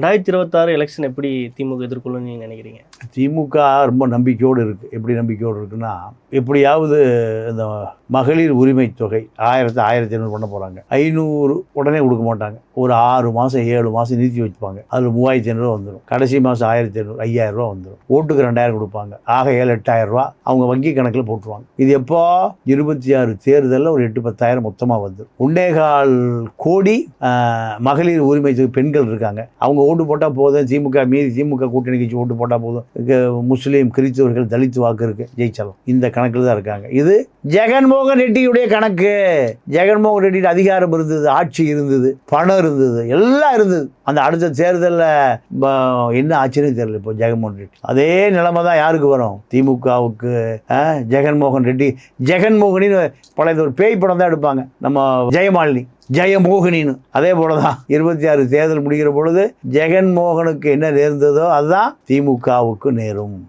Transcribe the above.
2026 election எப்படி திமுக எதிர்கொள்ளும்னு நீங்க நினைக்கிறீங்க? திமுக ரொம்ப நம்பிக்கையோடு இருக்குது. எப்படி நம்பிக்கையோடு இருக்குன்னா, எப்படியாவது இந்த மகளிர் உரிமை தொகை 1500 பண்ண போகிறாங்க. 500 உடனே கொடுக்க மாட்டாங்க. ஒரு 6 மாதம் 7 மாதம் நீட்டி வச்சுப்பாங்க. அதில் 3500 வந்துடும். கடைசி மாதம் 1500 5000 வந்துடும். ஓட்டுக்கு 2000 கொடுப்பாங்க. ஆக 7-8000 அவங்க வங்கி கணக்கில் போட்டுருவாங்க. இது எப்போ 26 தேர்தலில் ஒரு 8-10,000 மொத்தமாக வந்து 1.25 கோடி மகளிர் உரிமை பெண்கள் இருக்காங்க. அவங்க ஓட்டு போட்டால் போதும், திமுக கூட்டணி கட்சி ஓட்டு போட்டால் போதும், முஸ்லீம் கிறிஸ்தவர்கள் தலித் வாக்கு இருக்கு, ஜெயிச்சலாம். இந்த கணக்கில் தான் இருக்காங்க. இது ஜெகன்மோகன் ரெட்டியுடைய கணக்கு. ஜெகன்மோகன் ரெட்டி அதிகாரம் இருந்தது, ஆட்சி இருந்தது, பணம் இருந்தது, எல்லாம் இருந்தது. அந்த அடுத்த தேர்தலில் என்ன ஆச்சுன்னு தெரியல. இப்போ ஜெகன்மோகன் ரெட்டி அதே நிலைமை தான் யாருக்கு வரும்? திமுகவுக்கு. ஜெகன்மோகன் ரெட்டி ஜெகன்மோகனின்னு பழைய ஒரு பேய் படம் தான் எடுப்பாங்க, நம்ம ஜெயமாலினி ஜெயமோகனின்னு. அதே போல தான் 26 தேர்தல் முடிகிற பொழுது ஜெகன்மோகனுக்கு என்ன நேர்ந்ததோ அதுதான் திமுகவுக்கு நேரும்.